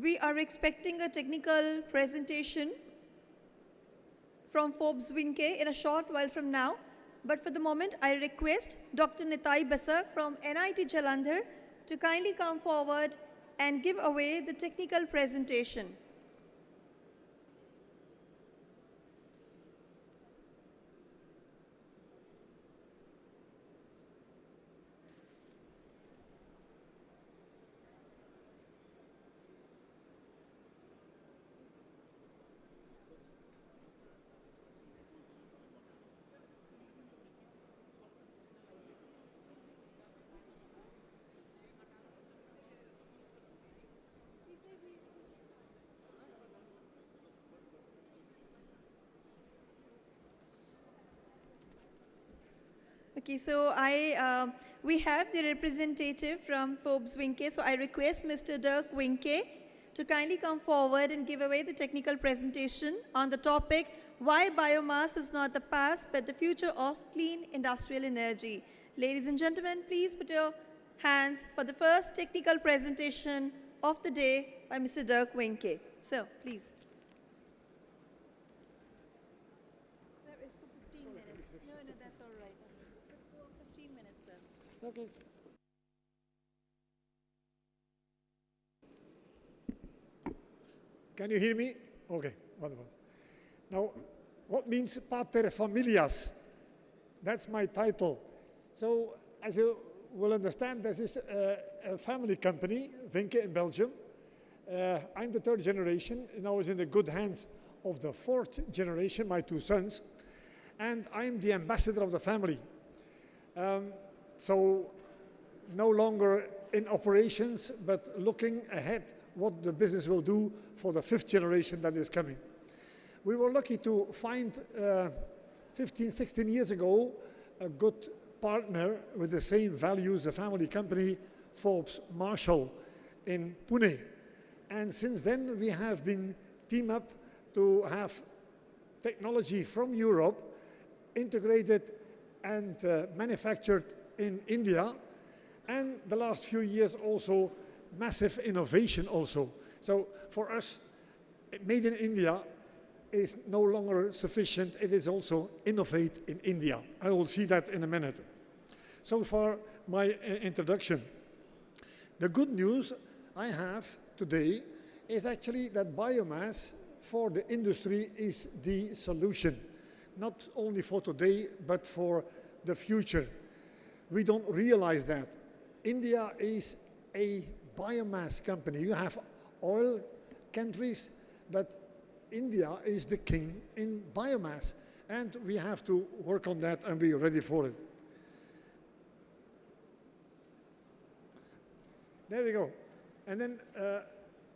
We are expecting a technical presentation from Forbes Winke in a short while from now. But for the moment, I request Dr. Nitai Basak from NIT Jalandhar to kindly come forward and give away the technical presentation. Okay, so we have the representative from Forbes Winke. So I request Mr. Dirk Winke to kindly come forward and give away the technical presentation on the topic, why biomass is not the past but the future of clean industrial energy. Ladies and gentlemen, please put your hands for the first technical presentation of the day by Mr. Dirk Winke. So, please. Sir, it's for 15 minutes. No, that's all right. 15 minutes, sir. Okay. Can you hear me? Okay, wonderful. Now, what means pater familias? That's my title. So, as you will understand, this is a family company, Winke in Belgium. I'm the third generation, and I was in the good hands of the fourth generation, my two sons, and I'm the ambassador of the family. So, no longer in operations, but looking ahead what the business will do for the fifth generation that is coming. We were lucky to find 15, 16 years ago a good partner with the same values, a family company, Forbes Marshall in Pune. And since then we have been teamed up to have technology from Europe integrated and manufactured in India, and the last few years also massive innovation also. So for us, made in India is no longer sufficient, it is also innovate in India. I will see that in a minute. So far, my introduction. The good news I have today is actually that biomass for the industry is the solution, not only for today, but for the future. We don't realize that. India is a biomass company. You have oil countries, but India is the king in biomass. And we have to work on that and be ready for it. There we go. And then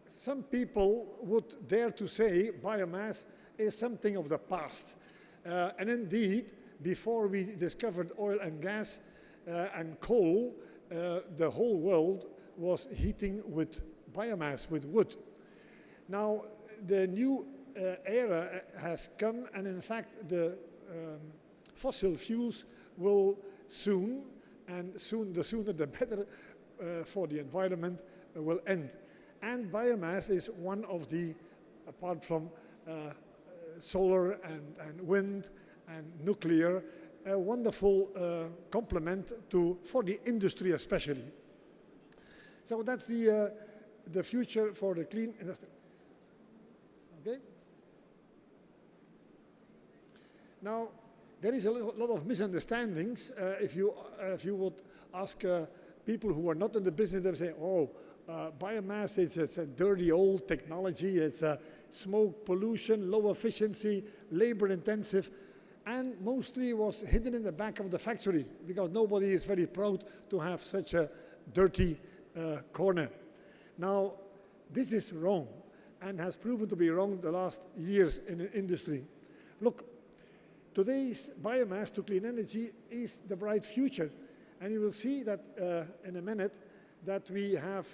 some people would dare to say biomass is something of the past. And indeed, before we discovered oil and gas and coal, the whole world was heating with biomass, with wood. Now, the new era has come, and in fact, the fossil fuels will soon, and soon, the sooner the better for the environment, will end. And biomass is one of the, apart from solar and wind and nuclear, a wonderful complement for the industry especially. So that's the future for the clean industry. Okay. Now, there is a lot of misunderstandings. If you would ask people who are not in the business, they say, oh, biomass it's a dirty old technology, it's a smoke pollution, low efficiency, labor intensive, and mostly was hidden in the back of the factory because nobody is very proud to have such a dirty corner. Now, this is wrong and has proven to be wrong the last years in the industry. Look, today's biomass to clean energy is the bright future. And you will see that in a minute that we have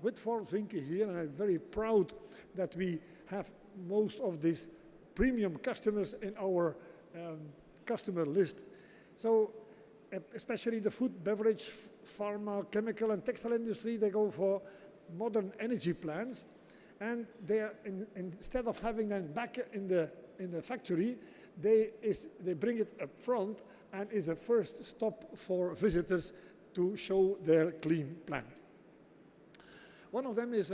with Forbes Winke here, and I'm very proud that we have most of these premium customers in our customer list. So especially the food, beverage, pharma, chemical and textile industry, they go for modern energy plants. and they are instead of having them back in the factory, they bring it up front and is the first stop for visitors to show their clean plant. One of them is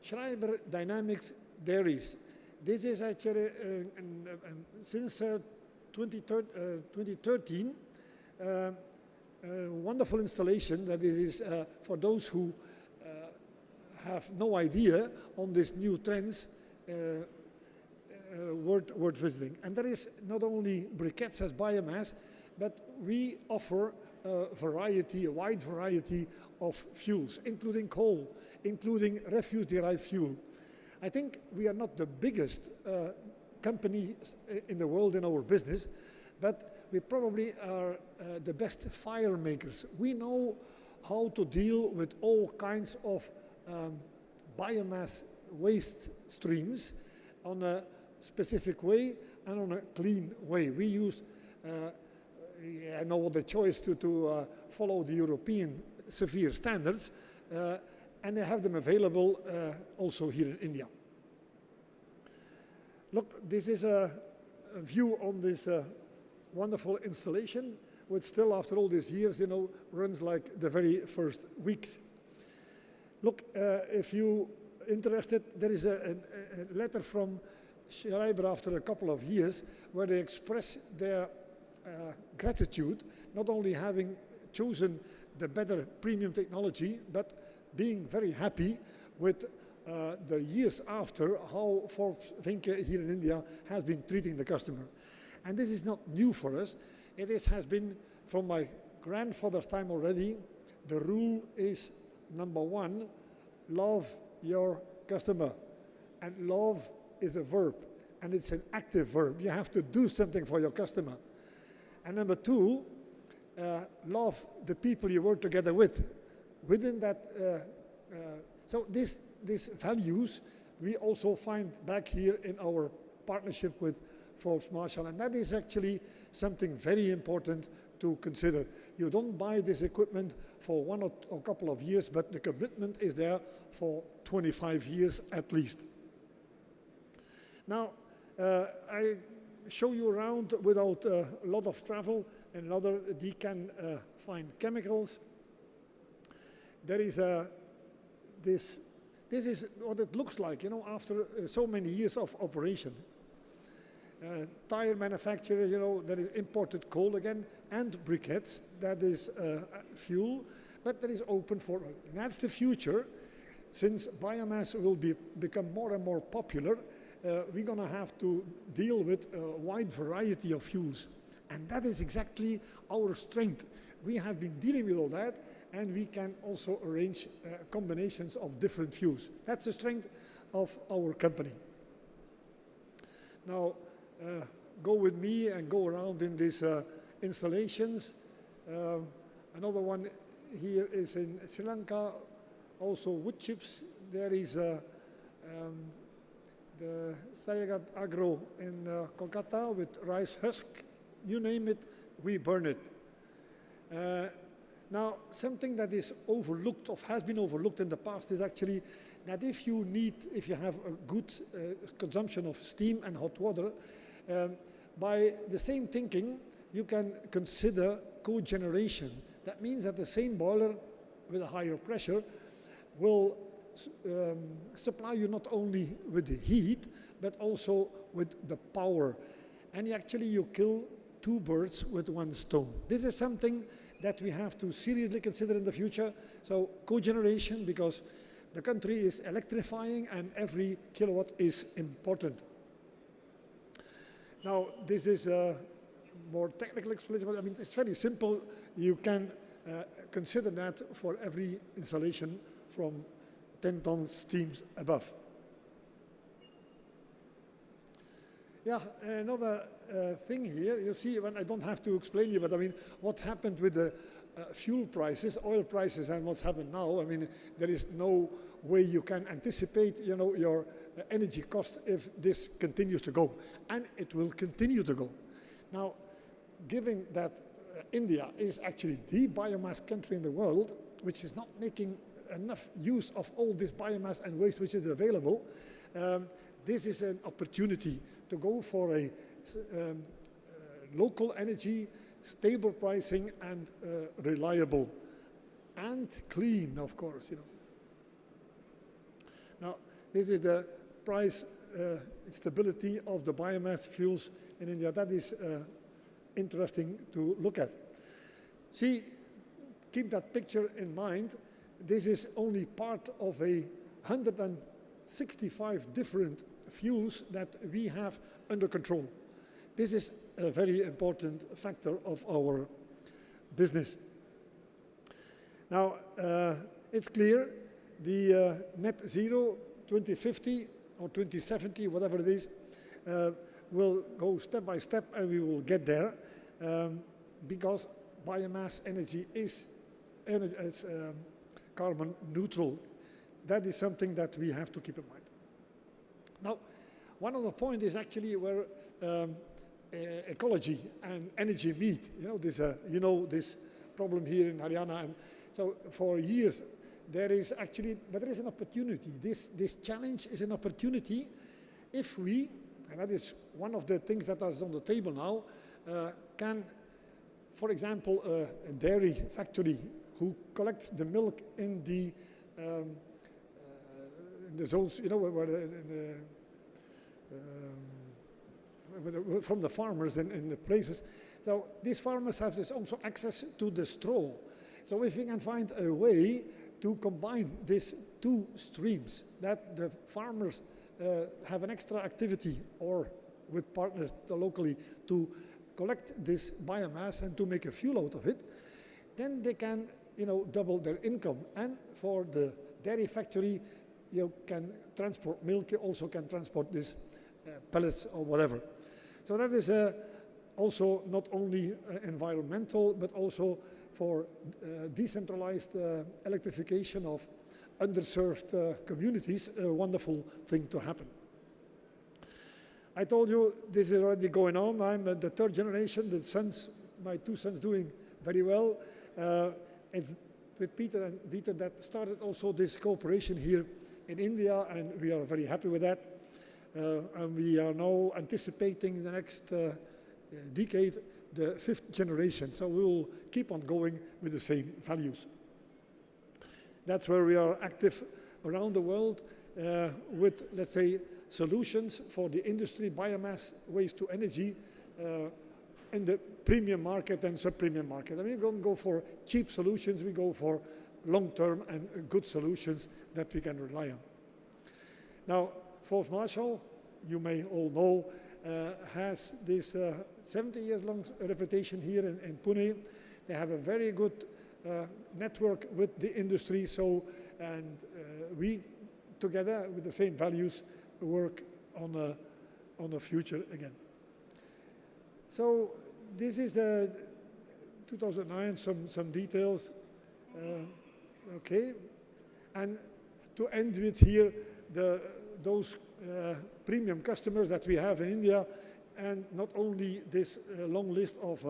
Schreiber Dynamics Dairies. This is actually since 2013 a wonderful installation that is for those who have no idea on these new trends worth visiting. And there is not only briquettes as biomass, but we offer a wide variety of fuels, including coal, including refuse-derived fuel. I think we are not the biggest company in the world in our business, but we probably are the best fire makers. We know how to deal with all kinds of biomass waste streams on a specific way and on a clean way. We use, I know the choice to follow the European severe standards, and they have them available also here in India. Look, this is a view on this wonderful installation, which still, after all these years, runs like the very first weeks. Look, if you're interested, there is a letter from Schreiber after a couple of years where they express their gratitude, not only having chosen the better premium technology, but being very happy with the years after how Forbes Vinke here in India has been treating the customer. And this is not new for us. It has been from my grandfather's time already. The rule is number one, love your customer. And love is a verb, and it's an active verb. You have to do something for your customer. And number two, love the people you work together with. Within that, so these values we also find back here in our partnership with Forbes Marshall, and that is actually something very important to consider. You don't buy this equipment for one or a couple of years, but the commitment is there for 25 years at least. Now, I show you around without a lot of travel. Another decan fine chemicals. There is this is what it looks like, after so many years of operation. Tire manufacturer, there is imported coal again, and briquettes, that is fuel, but that is open for, and that's the future. Since biomass will become more and more popular, we're going to have to deal with a wide variety of fuels. And that is exactly our strength. We have been dealing with all that, and we can also arrange combinations of different fuels. That's the strength of our company. Now, go with me and go around in these installations. Another one here is in Sri Lanka, also wood chips. There is the Sayagat Agro in Kolkata with rice husk. You name it, we burn it. Now, something that is overlooked or has been overlooked in the past is actually that if you have a good consumption of steam and hot water, by the same thinking, you can consider cogeneration. That means that the same boiler with a higher pressure will supply you not only with the heat, but also with the power. And actually you kill two birds with one stone. This is something that we have to seriously consider in the future. So cogeneration, because the country is electrifying and every kilowatt is important. Now, this is a more technical explanation, but I mean, it's very simple. You can consider that for every installation from 10 tons steams above. Yeah, another thing here, you see, when I don't have to explain you, but I mean, what happened with the fuel prices, oil prices, and what's happened now? I mean, there is no way you can anticipate, your energy cost if this continues to go, and it will continue to go. Now, given that India is actually the biomass country in the world, which is not making enough use of all this biomass and waste which is available, this is an opportunity to go for a local energy, stable pricing, and reliable and clean, of course. Now, this is the price stability of the biomass fuels in India. That is interesting to look at. See, keep that picture in mind. This is only part of 165 different fuels that we have under control. This is a very important factor of our business. Now, it's clear the net zero 2050 or 2070, whatever it is, will go step by step, and we will get there because biomass energy is carbon neutral. That is something that we have to keep in mind. Now, one of the points is actually where ecology and energy meet. This problem here in Haryana, and so for years there is an opportunity. This challenge is an opportunity if we, and that is one of the things that is on the table now, can, for example, a dairy factory who collects the milk in the zones, from the farmers in the places. So these farmers have this also access to the straw. So if we can find a way to combine these two streams, that the farmers have an extra activity or with partners locally to collect this biomass and to make a fuel out of it, then they can double their income. And for the dairy factory, you can transport milk, you also can transport these pellets or whatever. So that is also not only environmental, but also for decentralized electrification of underserved communities, a wonderful thing to happen. I told you this is already going on. I'm the third generation. My two sons doing very well. It's with Peter and Dieter that started also this cooperation here in India, and we are very happy with that. And we are now anticipating the next decade, the 5th generation. So we will keep on going with the same values. That's where we are active around the world with, let's say, solutions for the industry, biomass, waste to energy, in the premium market and sub-premium market. I mean, we don't go for cheap solutions, we go for long-term and good solutions that we can rely on. Now, Forbes Marshall, you may all know, has this 70 years long reputation here in Pune. They have a very good network with the industry, and we together with the same values work on a future again. So this is the 2009, some details. Okay, and to end with here, those premium customers that we have in India, and not only this long list of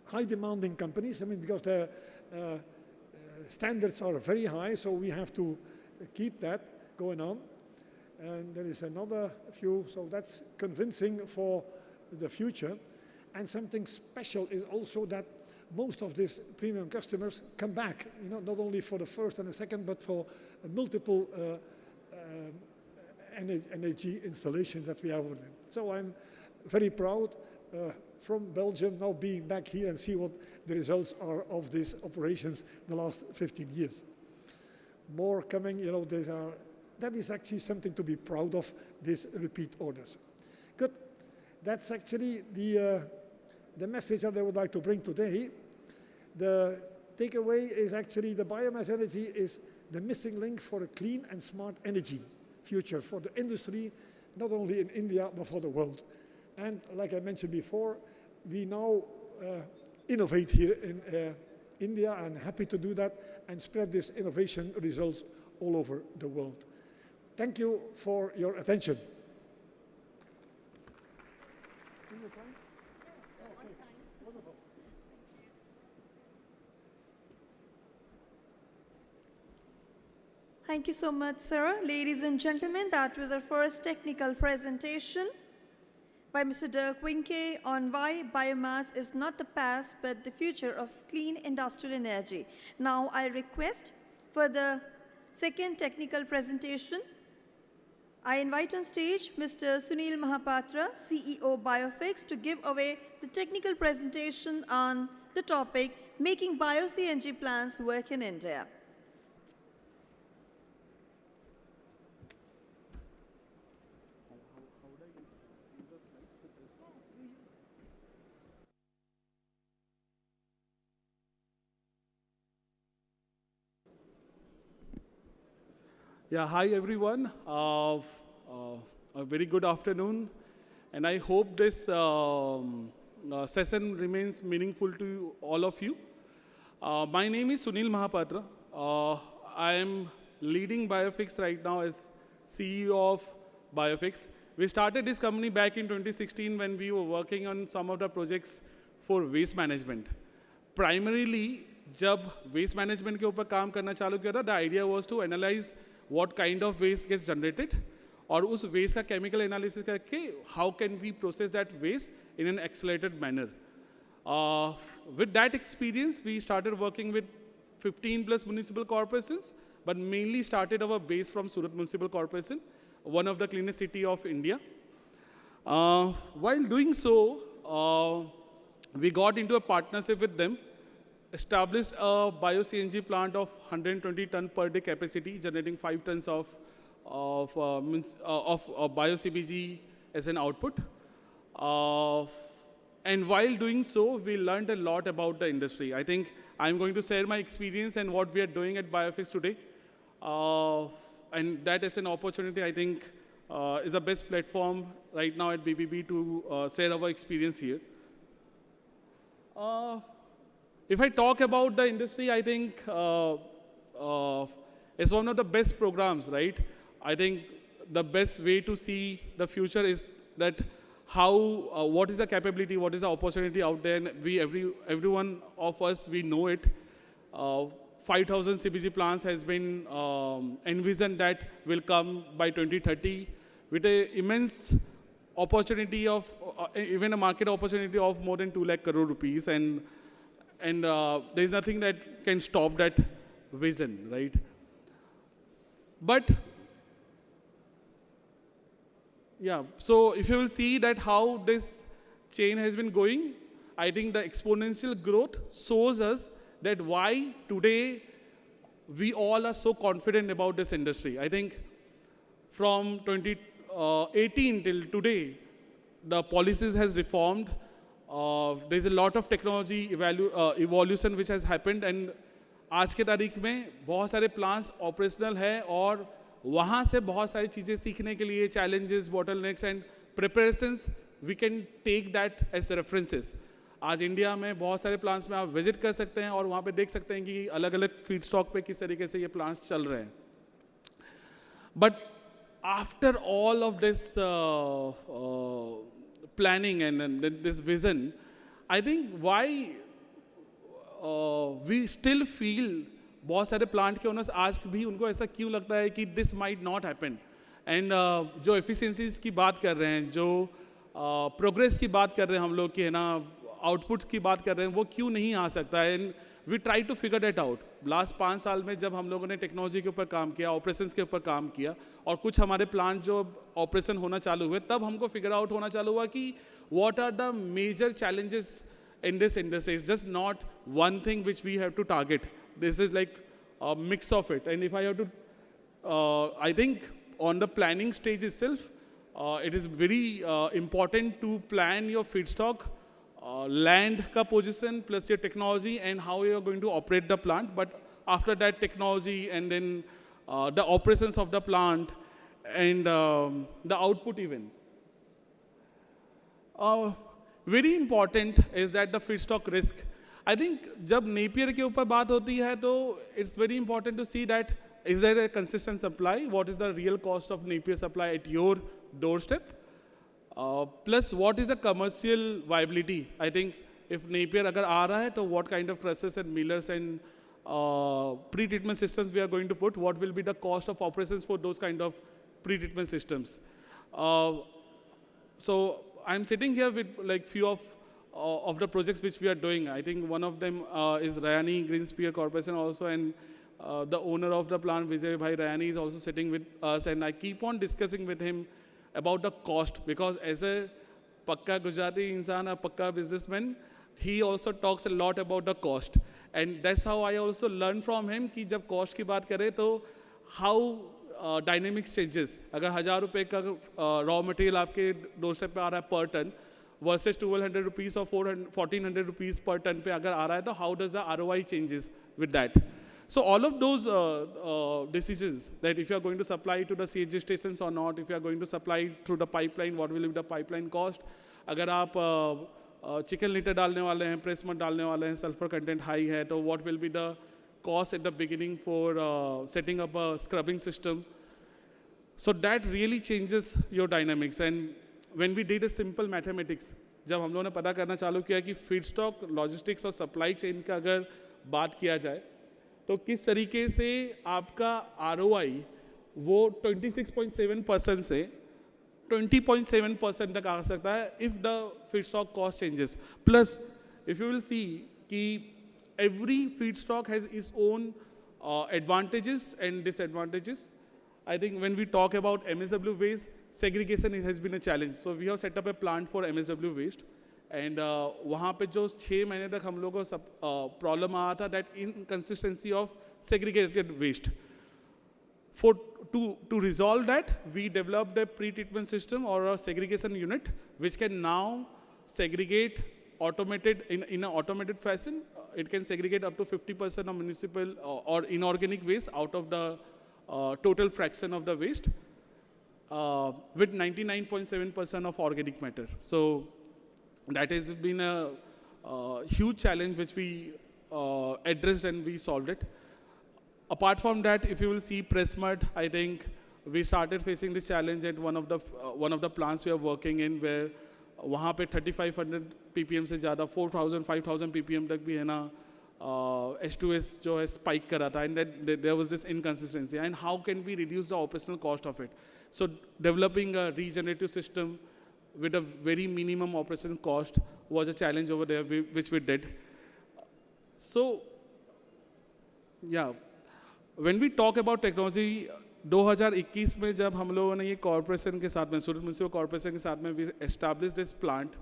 high demanding companies, I mean, because their standards are very high, so we have to keep that going on. And there is another few, so that's convincing for the future. And something special is also that most of these premium customers come back, not only for the first and the second, but for multiple energy installations that we have with them. So I'm very proud from Belgium now being back here and see what the results are of these operations the last 15 years. More coming, that is actually something to be proud of, these repeat orders. Good. That's actually the message that I would like to bring today. The takeaway is actually the biomass energy is the missing link for a clean and smart energy future for the industry, not only in India, but for the world. And like I mentioned before, we now innovate here in India. I'm happy to do that and spread this innovation results all over the world. Thank you for your attention. Thank you so much, sir. Ladies and gentlemen, that was our first technical presentation by Mr. Dirk Winke on why biomass is not the past but the future of clean industrial energy. Now I request for the second technical presentation, I invite on stage Mr. Sunil Mahapatra, CEO Biofix, to give away the technical presentation on the topic, Making Bio-CNG Plants Work in India. Yeah, hi everyone. A very good afternoon, and I hope this session remains meaningful to all of you. My name is Sunil Mahapatra. I am leading Biofix right now as CEO of Biofix. We started this company back in 2016 when we were working on some of the projects for waste management. Primarily, जब waste management के ऊपर काम करना चालू किया था, the idea was to analyze what kind of waste gets generated, और उस waste का chemical analysis करके how can we process that waste in an accelerated manner. With that experience, we started working with 15 plus municipal corporations, but mainly started our base from Surat Municipal Corporation, one of the cleanest city of India. While doing so, we got into a partnership with them, established a bio-CNG plant of 120 ton per day capacity, generating 5 tons of bio-CBG as an output. And while doing so, we learned a lot about the industry. I think I'm going to share my experience and what we are doing at Biofix today. And that is an opportunity, I think, is the best platform right now at BBB to share our experience here. If I talk about the industry, I think it's one of the best programs, right? I think the best way to see the future is that how, what is the capability, what is the opportunity out there, and every one of us, we know it. 5,000 CBG plants has been envisioned that will come by 2030 with an immense opportunity of, even a market opportunity of more than 2 lakh crore rupees, and there's nothing that can stop that vision, right? But yeah, so if you will see that how this chain has been going, I think the exponential growth shows us that why today we all are so confident about this industry. I think from 2018 till today, the policies has reformed. There's a lot of technology evolution which has happened, and आज के तारीख में बहुत सारे plants operational है, और वहाँ से बहुत सारी चीज़ें सीखने के लिए challenges, bottlenecks and preparations, we can take that as references. आज इंडिया में बहुत सारे plants में आप visit कर सकते हैं और वहाँ पे देख सकते हैं कि अलग-अलग feedstock पे किस तरीके से ये plants चल रहे हैं. But after all of this planning and this vision, I think why we still feel बहुत सारे प्लांट के ओनर्स आज भी उनको ऐसा क्यों लगता है कि this might not happen, and जो एफिशिएंसीज की बात कर रहे हैं, जो प्रोग्रेस की बात कर रहे हैं हम लोग, कि है ना आउटपुट की बात कर रहे हैं, वो क्यों नहीं आ सकता है. And we try to figure that out. Last 5 साल में जब हम लोगों ने टेक्नोलॉजी के ऊपर काम किया, ऑपरेशंस के ऊपर काम किया, और कुछ हमारे प्लांट जो ऑपरेशन होना चालू हुए, तब हमको फिगर आउट होना चालू हुआ कि what are the major challenges in this industry. It's just not one thing which we have to target. This is like a mix of it. And if I have to, I think on the planning stage itself, it is very important to plan your feedstock, land ka position, plus your technology and how you are going to operate the plant. But after that, technology and then the operations of the plant and the output even. Very important is that the feedstock risk. I think जब Napier के ऊपर बात होती है तो it's very important to see that is there a consistent supply, what is the real cost of Napier supply at your doorstep, plus what is the commercial viability. I think if Napier अगर आ रहा है तो what kind of presses and millers and pre-treatment systems we are going to put, what will be the cost of operations for those kind of pre-treatment systems. So I'm sitting here with like few of the projects which we are doing. I think one of them is Rayani Green Spear Corporation also, and the owner of the plant, Vijay Bhai Rayani, is also sitting with us, and I keep on discussing with him about the cost, because as a pakka Gujarati insan, a pakka businessman, he also talks a lot about the cost. And that's how I also learned from him कि जब cost की बात करें तो how dynamics changes. अगर 1000 रुपए का raw material आपके doorstep पे आ रहा है per ton versus 1200 rupees or 1400 rupees per ton पे अगर आ रहा है तो how does the ROI changes with that? So all of those decisions, that if you are going to supply to the CNG stations or not, if you are going to supply through the pipeline, what will be the pipeline cost? अगर आप chicken litre डालने वाले हैं, press mud डालने वाले हैं, sulphur content high है, तो what will be the cost at the beginning for setting up a scrubbing system? So that really changes your dynamics. And when we did a simple mathematics, जब हम लोगों ने पता करना चालू किया कि feedstock, logistics और supply chain का अगर बात किया जाए, तो किस तरीके से आपका ROI वो 26.7% से 20.7% तक आ सकता है if the feedstock cost changes. Plus, if you will see कि every feedstock has its own advantages and disadvantages. I think when we talk about MSW waste, segregation has been a challenge. So we have set up a plant for MSW waste. And वहाँ पे जो 6 महीने तक हम लोगों को problem आया था, that inconsistency of segregated waste. To resolve that, we developed a pre-treatment system or a segregation unit, which can now segregate automated in an automated fashion. It can segregate up to 50% of municipal or inorganic waste out of the total fraction of the waste, with 99.7% of organic matter. So that has been a huge challenge which we addressed and we solved it. Apart from that, if you will see press mud, I think we started facing this challenge at one of the plants we are working in, where वहाँ पे 3500 ppm से ज़्यादा 4000 5000 ppm तक भी है ना H2S जो है spike करा था, and that there was this inconsistency. And how can we reduce the operational cost of it? So developing a regenerative system with a very minimum operation cost was a challenge over there, which we did. So, yeah, when we talk about technology, 2021 में जब हम लोगों ने ये corporation के साथ में, सूरत municipal corporation के साथ में we established this plant,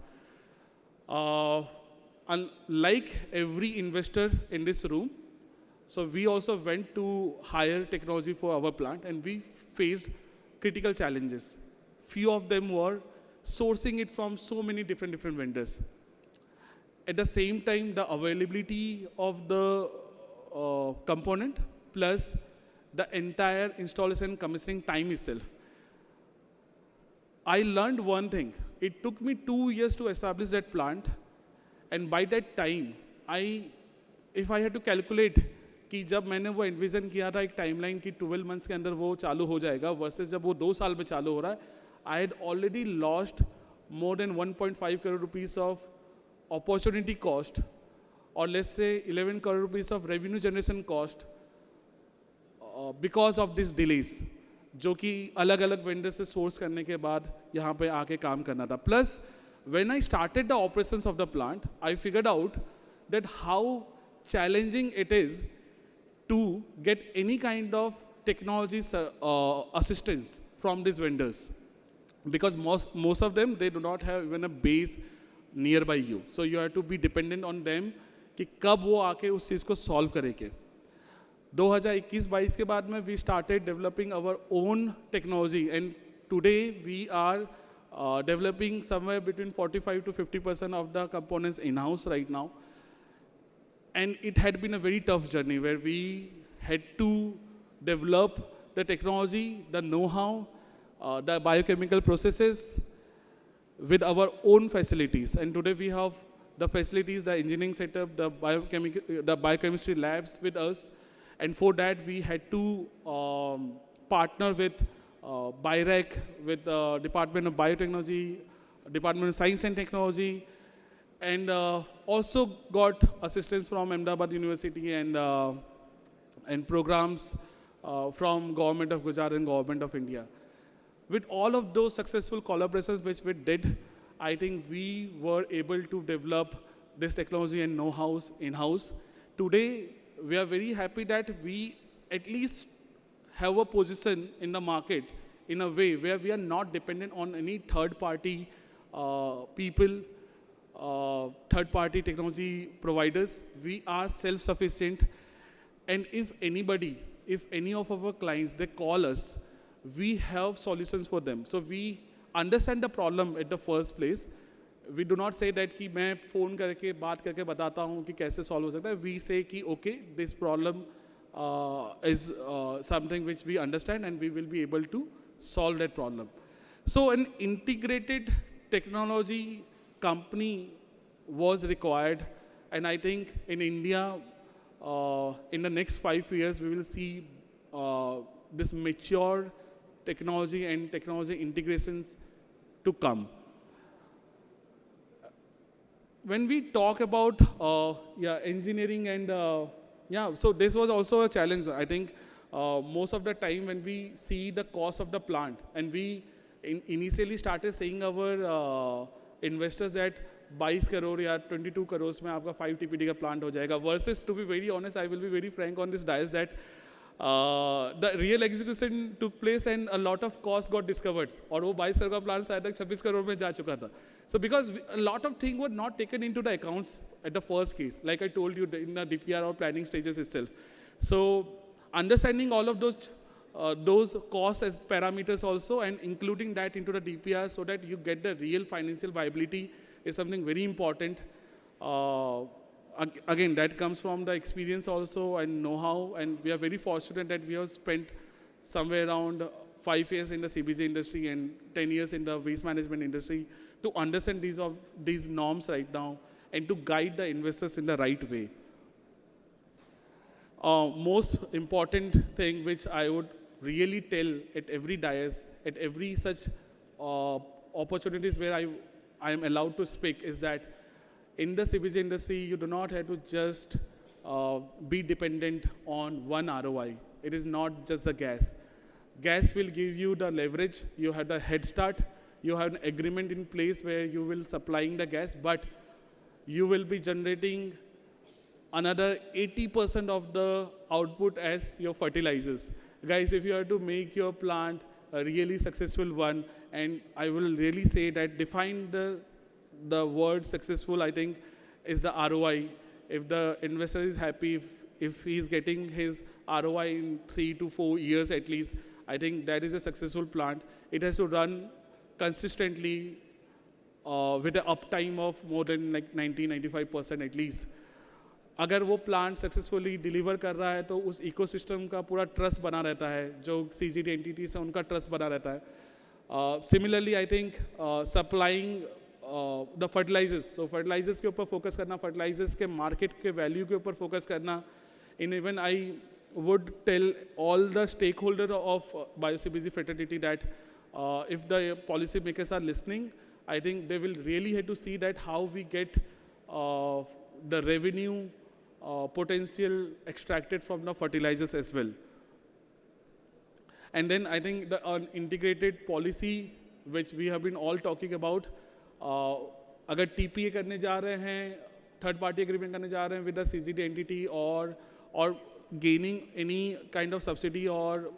unlike every investor in this room, so we also went to hire technology for our plant, and we faced critical challenges. Few of them were sourcing it from so many different vendors. At the same time, the availability of the component plus the entire installation commissioning time itself. I learned one thing. It took me 2 years to establish that plant, and by that time, if I had to calculate कि जब मैंने वो envision किया था एक timeline कि 12 months के अंदर वो चालू हो जाएगा versus जब वो 2 साल में चालू हो रहा है, I had already lost more than 1.5 crore rupees of opportunity cost, or let's say 11 crore rupees of revenue generation cost because of these delays, जो कि अलग-अलग vendors से source करने के बाद यहाँ पे आके काम करना था. Plus, when I started the operations of the plant, I figured out that how challenging it is to get any kind of technology assistance from these vendors, because most of them, they do not have even a base nearby you, so you have to be dependent on them कि कब वो आके उस चीज़ को solve करेंगे. 2021-22 के बाद में we started developing our own technology, and today we are developing somewhere between 45 to 50% of the components in-house right now. And it had been a very tough journey where we had to develop the technology, the know-how, the biochemical processes with our own facilities. And today we have the facilities, the engineering setup, the biochemistry labs with us. And for that, we had to partner with BIRAC, with the Department of Biotechnology, Department of Science and Technology, and also got assistance from Ahmedabad University and and programs from Government of Gujarat and Government of India. With all of those successful collaborations which we did, I think we were able to develop this technology and know-how in-house. Today, we are very happy that we at least have a position in the market in a way where we are not dependent on any third-party people, third-party technology providers. We are self-sufficient, and if any of our clients, they call us, we have solutions for them. So we understand the problem at the first place. We do not say that कि मैं phone करके बात करके बताता हूँ कि कैसे solve हो सकता है. We say कि okay, this problem is something which we understand and we will be able to solve that problem. So an integrated technology company was required, and I think in India, in the next 5 years, we will see this mature technology and technology integrations to come. When we talk about engineering and so this was also a challenge. I think most of the time when we see the cost of the plant, and we initially started saying our investors that 22 crore या 22 crores में आपका 5 TPD का plant हो जाएगा, versus to be very honest, I will be very frank on this dais that the real execution took place and a lot of costs got discovered, और वो 22 crore का plant शायद तक 26 crore में जा चुका था. So because a lot of things were not taken into the accounts at the first case, like I told you in the DPR or planning stages itself. So understanding all of those costs as parameters also, and including that into the DPR so that you get the real financial viability is something very important. Again, that comes from the experience also and know-how, and we are very fortunate that we have spent somewhere around 5 years in the CBG industry and 10 years in the waste management industry to understand these norms right now and to guide the investors in the right way. Most important thing which I would really tell at every dais, at every such opportunities where I am allowed to speak, is that in the CBG industry, you do not have to just be dependent on one ROI. It is not just the gas. Gas will give you the leverage. You have the head start. You have an agreement in place where you will supplying the gas, but you will be generating another 80% of the output as your fertilizers. Guys, if you are to make your plant a really successful one, and I will really say that define the word successful, I think, is the ROI. If the investor is happy, if he is getting his ROI in 3 to 4 years at least, I think that is a successful plant. It has to run consistently with an uptime of more than like 90-95% at least. अगर वो plant successfully deliver कर रहा है तो उस ecosystem का पूरा trust बना रहता है, जो सीजीडी एंटिटी से उनका ट्रस्ट बना रहता है. Similarly I think supplying the fertilisers, so fertilisers के ऊपर फोकस करना, फर्टिलाइजर्स के मार्केट के वैल्यू के ऊपर फोकस करना. In even I would tell all the stakeholders of BioCBG fraternity that if the policy makers are listening, I think they will really have to see that how we get the revenue potential extracted from the fertilizers as well. And then I think the integrated policy which we have been all talking about, अगर TPA करने जा रहे हैं, third party agreement करने जा रहे हैं with the CGD entity or gaining any kind of subsidy or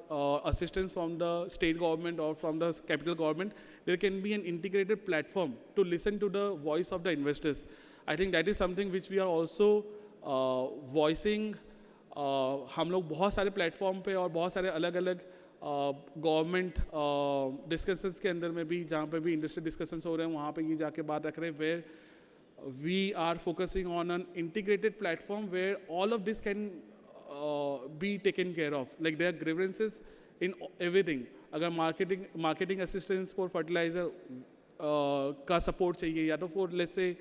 assistance from the state government or from the capital government, there can be an integrated platform to listen to the voice of the investors. I think that is something which we are also voicing. हम लोग बहुत सारे platform पे और बहुत सारे अलग अलग गवर्नमेंट डिस्कशंस के अंदर में भी, जहाँ पे भी इंडस्ट्री डिस्कशंस हो रहे हैं, वहाँ पे ये जाके बात रख रहे हैं, where we are focusing on an integrated platform where all of this can be taken care of. Like there are grievances in everything. अगर marketing assistance for fertilizer का support चाहिए, या तो for let's say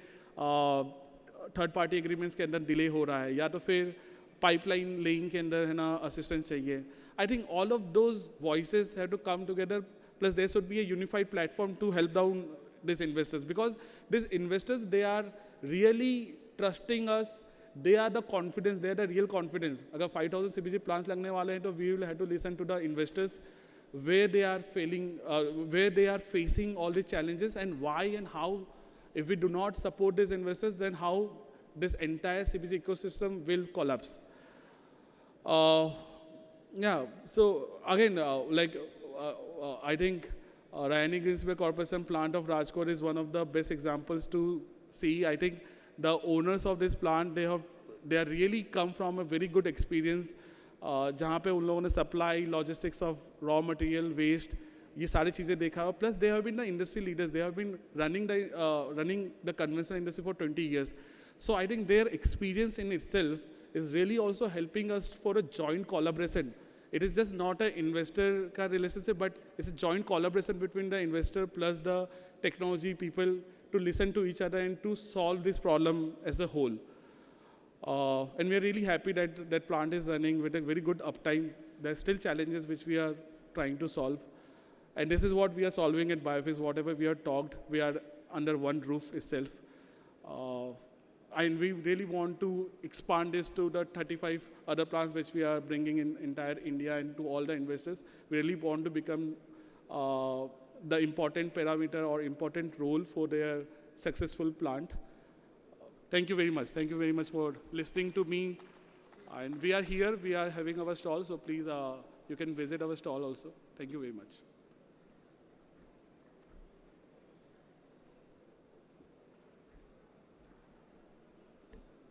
third party agreements के अंदर delay हो रहा है, या तो फिर pipeline laying के अंदर है ना assistance चाहिए. I think all of those voices have to come together. Plus there should be a unified platform to help down these investors, because these investors, they are really trusting us. they are the confidence, they are the real confidence. अगर 5,000 CBG plants लगने वाले हैं तो we will have to listen to the investors where they are failing, where they are facing all the challenges and why and how. If we do not support these investors, then how this entire CBG ecosystem will collapse. Yeah, so again, I think Rayani Greensway Corporation plant of Rajkot is one of the best examples to see. I think the owners of this plant, they are really come from a very good experience, जहाँ पे उन लोगों ने supply, logistics of raw material, waste, ये सारी चीज़ें देखा. Plus they have been the industry leaders. They have been running the conventional industry for 20 years. So I think their experience in itself is really also helping us for a joint collaboration. It is just not an investor ka relationship, but it's a joint collaboration between the investor plus the technology people to listen to each other and to solve this problem as a whole. And we are really happy that that plant is running with a very good uptime. There are still challenges which we are trying to solve. And this is what we are solving at Biophase. Whatever we have talked, we are under one roof itself. And we really want to expand this to the 35 other plants which we are bringing in entire India and to all the investors. We really want to become the important parameter or important role for their successful plant. Thank you very much. Thank you very much for listening to me. And we are here, we are having our stall, so please you can visit our stall also. Thank you very much.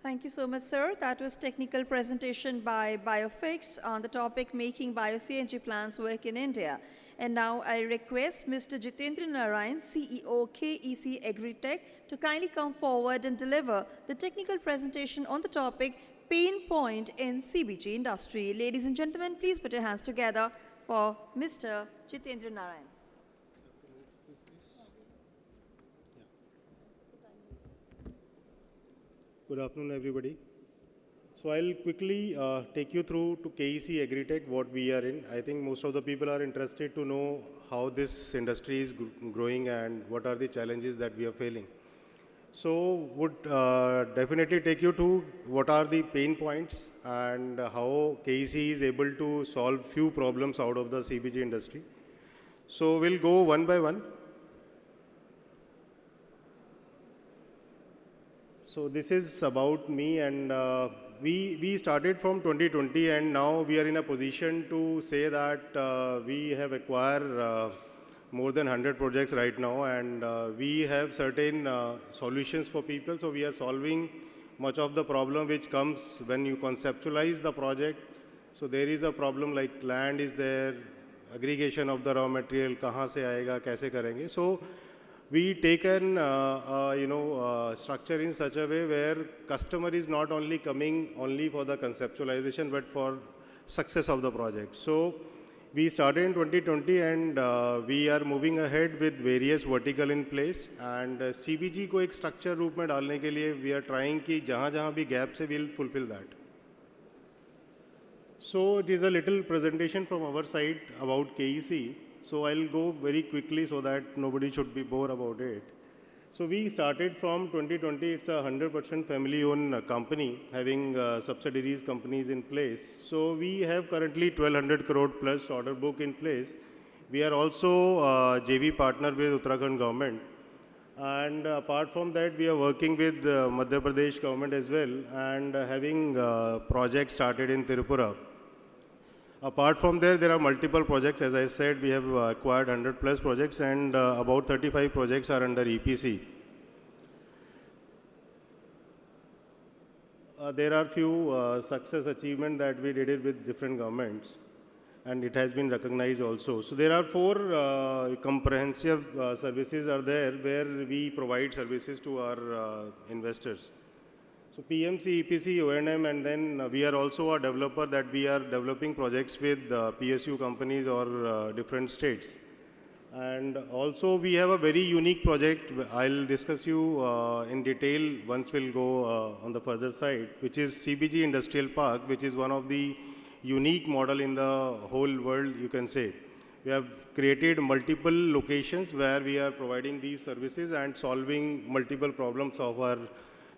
Thank you so much, sir. That was technical presentation by Biofix on the topic making bio-CNG plants work in India. And now I request Mr. Jitendra Narayan, CEO KEC Agritech, to kindly come forward and deliver the technical presentation on the topic pain point in CBG industry. Ladies and gentlemen, please put your hands together for Mr. Jitendra Narayan. Good afternoon, everybody. So I'll quickly take you through to KEC Agritech, what we are in. I think most of the people are interested to know how this industry is growing and what are the challenges that we are facing. So would definitely take you to what are the pain points and how KEC is able to solve few problems out of the CBG industry. So we'll go one by one. So this is about me, and we started from 2020, and now we are in a position to say that we have acquired more than 100 projects right now, and we have certain solutions for people. So we are solving much of the problem which comes when you conceptualize the project. So there is a problem like land is there, aggregation of the raw material, kahan se aayega, kaise karenge. So we take an structure in such a way where customer is not only coming only for the conceptualization but for success of the project. So we started in 2020 and we are moving ahead with various vertical in place, and CBG को एक structure रूप में डालने के लिए we are trying कि जहाँ भी gaps है we'll fulfill that. So it is a little presentation from our side about KEC. So I'll go very quickly so that nobody should be bored about it. So we started from 2020. It's a 100% family-owned company having subsidiaries companies in place. So we have currently 1,200 crore plus order book in place. We are also JV partner with Uttarakhand government. And apart from that, we are working with Madhya Pradesh government as well and having projects started in Tirupura. Apart from there are multiple projects. As I said, we have acquired 100 plus projects and about 35 projects are under EPC. There are few success achievements that we did it with different governments, and it has been recognized also. So there are 4 comprehensive services are there where we provide services to our investors. So PMC, EPC, O&M, and then we are also a developer that we are developing projects with PSU companies or different states. And also we have a very unique project. I'll discuss you in detail once we'll go on the further side, which is CBG Industrial Park, which is one of the unique model in the whole world, you can say. We have created multiple locations where we are providing these services and solving multiple problems of our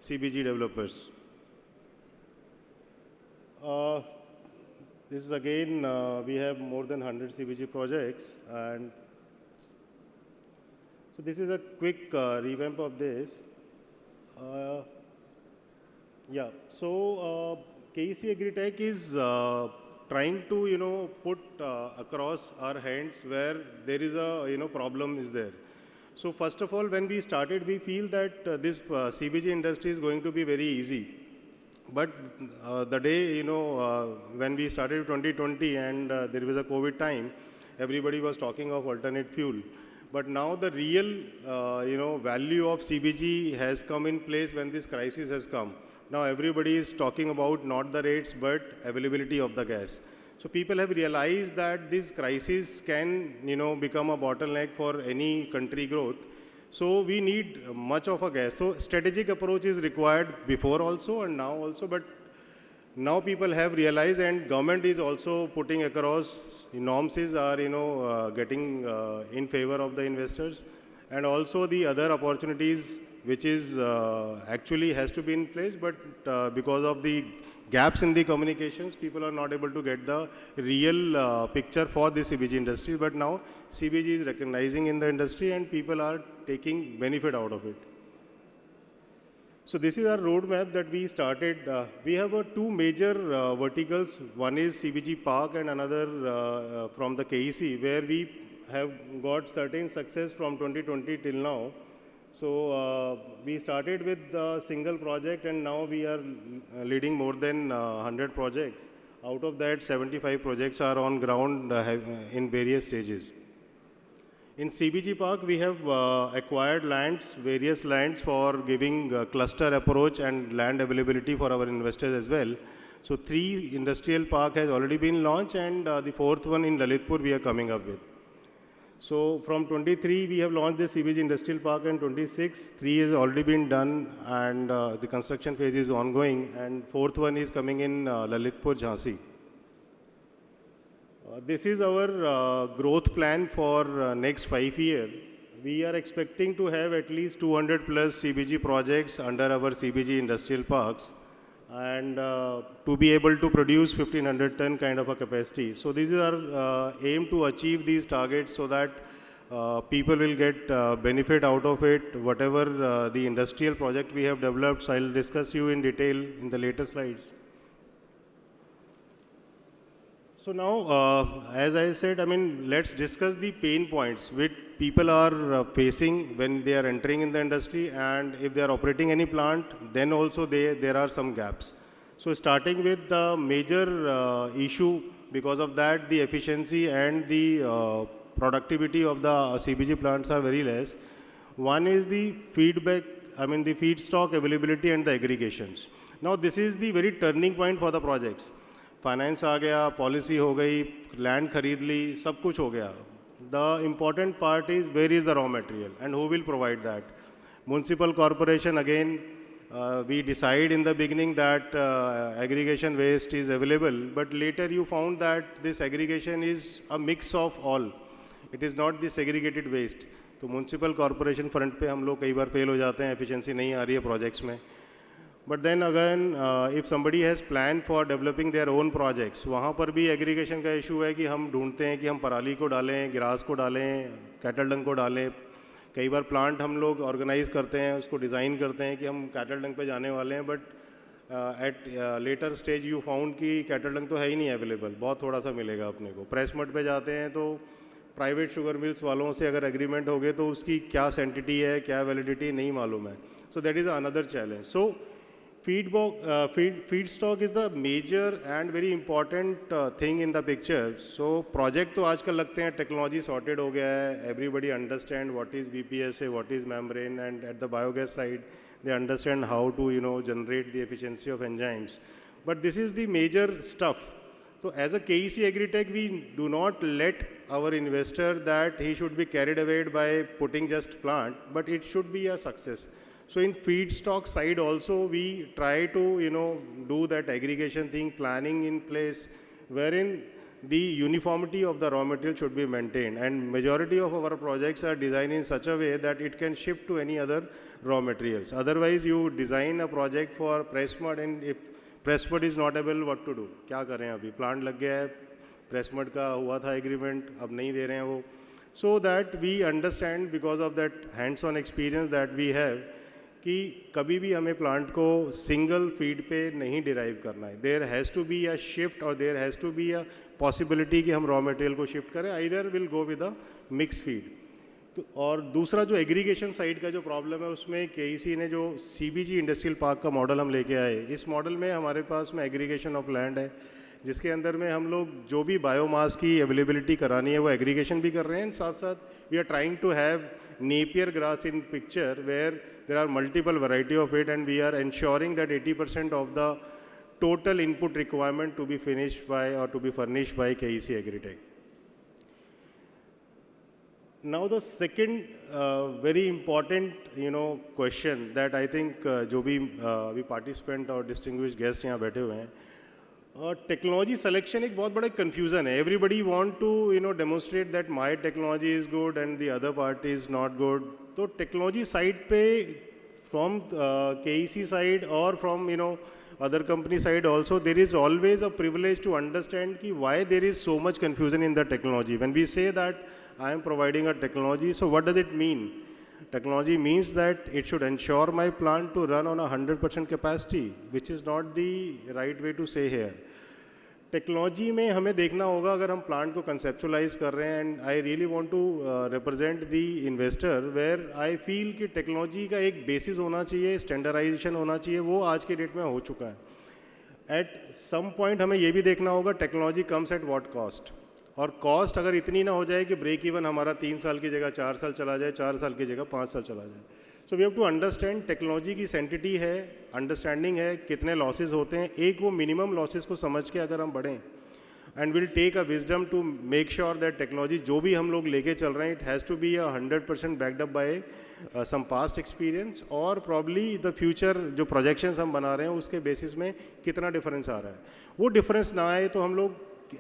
CBG developers. Uh, this is again, we have more than 100 CBG projects, and so this is a quick revamp of this. Uh, yeah, so KEC Agritech is trying to, put across our hands where there is a, problem is there. So first of all, when we started, we feel that this CBG industry is going to be very easy. But the day, when we started 2020 and there was a COVID time, everybody was talking of alternate fuel. But now the real, value of CBG has come in place when this crisis has come. Now everybody is talking about not the rates, but availability of the gas. So people have realized that this crisis can, become a bottleneck for any country growth. So we need much of a gas. So strategic approach is required before also and now also, but now people have realized, and government is also putting across norms are, getting in favor of the investors, and also the other opportunities which is actually has to be in place, but because of the gaps in the communications, people are not able to get the real picture for the CBG industry. But now CBG is recognizing in the industry and people are taking benefit out of it. So this is our roadmap that we started. We have two major verticals. One is CBG Park and another from the KEC, where we have got certain success from 2020 till now. So we started with a single project and now we are leading more than 100 projects. Out of that, 75 projects are on ground in various stages. In CBG Park, we have acquired lands, various lands for giving cluster approach and land availability for our investors as well. So 3 industrial park has already been launched, and the 4th one in Lalitpur we are coming up with. So from 23 we have launched the CBG Industrial Park, and 26, 3 has already been done and the construction phase is ongoing, and 4th one is coming in Lalitpur, Jhansi. This is our growth plan for next 5 years. We are expecting to have at least 200 plus CBG projects under our CBG industrial parks, and to be able to produce 1500 ton kind of a capacity. So this is our aim to achieve these targets so that people will get benefit out of it, whatever the industrial project we have developed. So I'll discuss you in detail in the later slides. So now, as I said, let's discuss the pain points which people are facing when they are entering in the industry, and if they are operating any plant, then also there are some gaps. So starting with the major issue, because of that, the efficiency and the productivity of the CBG plants are very less. One is the the feedstock availability and the aggregations. Now this is the very turning point for the projects. Finance आ गया, policy हो गई, land खरीद ली, सब कुछ हो गया. The important part is where is the raw material and who will provide that. Municipal corporation again we decide in the beginning that aggregation waste is available, but later you found that this aggregation is a mix of all. It is not the segregated waste. तो municipal corporation front पे हम लोग कई बार fail हो जाते हैं, efficiency नहीं आ रही है प्रोजेक्ट्स में. But then again, if somebody has planned for developing their own projects, वहाँ पर भी एग्रीगेशन का इशू है कि हम ढूंढते हैं कि हम पराली को डालें, ग्रास को डालें, कैटल डंग को डालें. कई बार प्लांट हम लोग ऑर्गेनाइज करते हैं, उसको डिज़ाइन करते हैं कि हम कैटल डंग पे जाने वाले हैं, but at later stage you found कि कैटल डंग तो है ही नहीं अवेलेबल, बहुत थोड़ा सा मिलेगा अपने को. प्रेस मड पे जाते हैं तो प्राइवेट शुगर मिल्स वालों से अगर एग्रीमेंट हो गए तो उसकी क्या सेंटिटी है, क्या वैलिडिटी नहीं मालूम है. So that is another challenge. So feedstock is the major and very important thing in the picture. So project तो आजकल लगते हैं टेक्नोलॉजी सॉर्टेड हो गया है, everybody understand what is BPSA, what is membrane, and at the biogas side they understand how to generate the efficiency of enzymes. But this is the major stuff. So as a KEC Agritech, we do not let our investor that he should be carried away by putting just plant, but it should be a success. So in feedstock side also, we try to do that aggregation thing, planning in place, wherein the uniformity of the raw material should be maintained, and majority of our projects are designed in such a way that it can shift to any other raw materials. Otherwise you design a project for press mud, and if press mud is not able, what to do, क्या करें अभी, plant लग गया है, press mud का हुआ था agreement, अब नहीं दे रहे हैं वो. So that we understand because of that hands on experience that we have कि कभी भी हमें प्लांट को सिंगल फीड पे नहीं डिराइव करना है. There has to be a shift और there has to be a possibility कि हम रॉ मटेरियल को शिफ्ट करें, either will go with a mix feed. तो और दूसरा जो एग्रीगेशन साइड का जो प्रॉब्लम है उसमें केईसी ने जो सीबीजी इंडस्ट्रियल पार्क का मॉडल हम लेके आए, इस मॉडल में हमारे पास में एग्रीगेशन ऑफ लैंड है, जिसके अंदर में हम लोग जो भी बायोमास की अवेलेबिलिटी करानी है वो एग्रीगेशन भी कर रहे हैं. साथ साथ we are trying to have Napier grass in picture where there are multiple variety of it and we are ensuring that 80% of the total input requirement to be finished by or to be furnished by KEC Agritech. Now the second very important question that I think जो भी अभी participant और distinguished guest यहाँ बैठे हुए हैं, technology selection एक बहुत बड़ा कंफ्यूजन है. Everybody want to demonstrate that my technology is good and the other party is not good. तो टेक्नोलॉजी साइड पे फ्रॉम केईसी साइड और from other company side also, there is always a privilege to understand ki why there is so much confusion in the technology. When we say that I am providing a technology, so what does it mean? Technology means that it should ensure my plant to run on 100% capacity, which is not the right way to say here. Technology में हमें देखना होगा अगर हम plant को conceptualise कर रहे हैं, and I really want to represent the investor where I feel कि टेक्नोलॉजी का एक बेसिस होना चाहिए, स्टैंडर्डाइजेशन होना चाहिए, वो आज के डेट में हो चुका है. एट सम पॉइंट हमें ये भी देखना होगा technology comes at what cost, और कॉस्ट अगर इतनी ना हो जाए कि ब्रेक इवन हमारा 3 साल की जगह 4 साल चला जाए, 4 साल की जगह 5 साल चला जाए. So we have to understand technology की सेंटिटी है, अंडरस्टैंडिंग है, कितने लॉसेस होते हैं, एक वो मिनिमम लॉसेस को समझ के अगर हम बढ़ें, and will take a wisdom to make sure that technology जो भी हम लोग लेके चल रहे हैं, it has to be 100% backed up by some past experience, और प्रॉब्ली द फ्यूचर जो प्रोजेक्शंस हम बना रहे हैं उसके बेसिस में कितना डिफरेंस आ रहा है. वो डिफरेंस ना आए तो हम लोग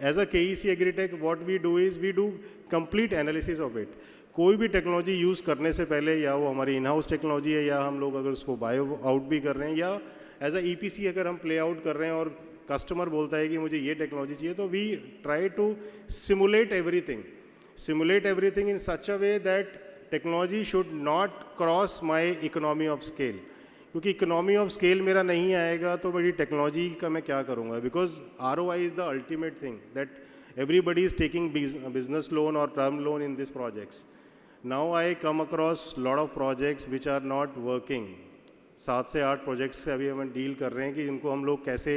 as a KEC agritech what we do is we do complete analysis of it. कोई भी टेक्नोलॉजी यूज़ करने से पहले, या वो हमारी इन हाउस टेक्नोलॉजी है या हम लोग अगर उसको बायो आउट भी कर रहे हैं, या एज अ ईपीसी अगर हम प्ले आउट कर रहे हैं और कस्टमर बोलता है कि मुझे ये टेक्नोलॉजी चाहिए, तो we try to simulate everything in such a way that technology should not cross my economy of scale. क्योंकि इकोनॉमी ऑफ स्केल मेरा नहीं आएगा तो मेरी टेक्नोलॉजी का मैं क्या करूँगा, because ROI is the ultimate thing that everybody is taking business loan or term loan in these projects. Now I come across lot of projects which are not working. 7 से 8 प्रोजेक्ट्स से अभी हम deal कर रहे हैं कि इनको हम लोग कैसे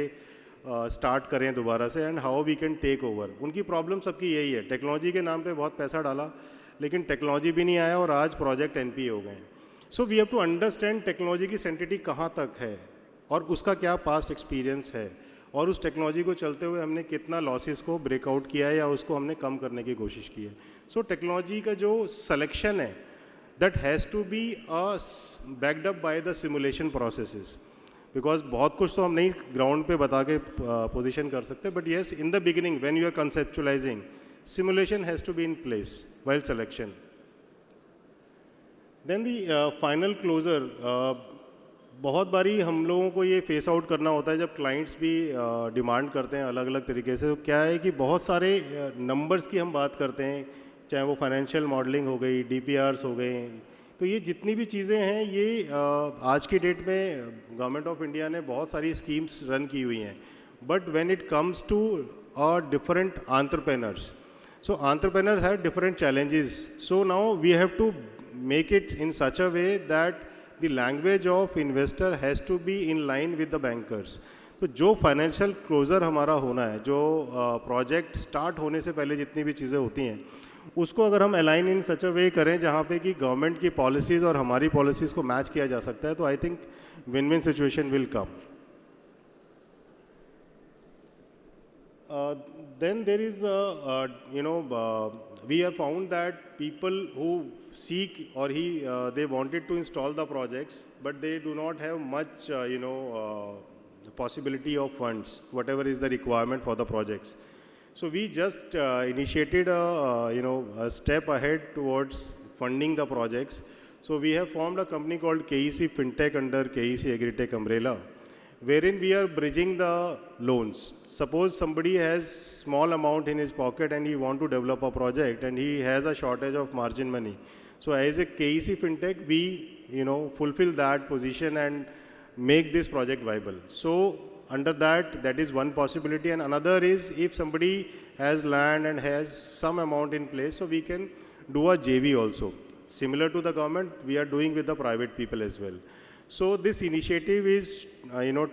स्टार्ट करें दोबारा से, and how we can take over. उनकी प्रॉब्लम सबकी यही है, टेक्नोलॉजी के नाम पे बहुत पैसा डाला लेकिन टेक्नोलॉजी भी नहीं आया और आज प्रोजेक्ट NP हो गए. So we have to understand technology की सेंटिटी कहाँ तक है और उसका क्या पास्ट एक्सपीरियंस है, और उस टेक्नोलॉजी को चलते हुए हमने कितना लॉसेस को ब्रेकआउट किया है या उसको हमने कम करने की कोशिश की है. सो टेक्नोलॉजी का जो सिलेक्शन है that has to be backed up by the simulation processes, because बहुत कुछ तो हम नहीं ग्राउंड पे बता के पोजीशन कर सकते, but yes in the beginning when you are conceptualising, simulation has to be in place while selection. Then the final closure, बहुत बारी हम लोगों को ये फेस आउट करना होता है जब क्लाइंट्स भी डिमांड करते हैं अलग अलग तरीके से. तो क्या है कि बहुत सारे नंबर्स की हम बात करते हैं, चाहे वो फाइनेंशियल मॉडलिंग हो गई, DPRs हो गए, तो ये जितनी भी चीज़ें हैं ये आज की डेट में गवर्नमेंट ऑफ इंडिया ने बहुत सारी स्कीम्स रन की हुई हैं. But when it comes to different entrepreneurs, so entrepreneurs have different challenges. So now we have to make it in such a way that the language of investor has to be in line with the bankers. तो जो financial closure हमारा होना है, जो project start होने से पहले जितनी भी चीज़ें होती हैं, उसको अगर हम अलाइन इन सच अ वे करें जहाँ पे कि गवर्नमेंट की पॉलिसीज़ और हमारी पॉलिसीज़ को मैच किया जा सकता है, तो I think win win situation will come. Then there is we have found that people who seek or they wanted to install the projects, but they do not have much possibility of funds, whatever is the requirement for the projects. So we just initiated a step ahead towards funding the projects. So we have formed a company called KEC Fintech under KEC Agritech umbrella, wherein we are bridging the loans. Suppose somebody has small amount in his pocket and he want to develop a project and he has a shortage of margin money. So as a KEC FinTech, we fulfill that position and make this project viable. So under that is one possibility, and another is if somebody has land and has some amount in place, so we can do a JV also. Similar to the government, we are doing with the private people as well. So this initiative is,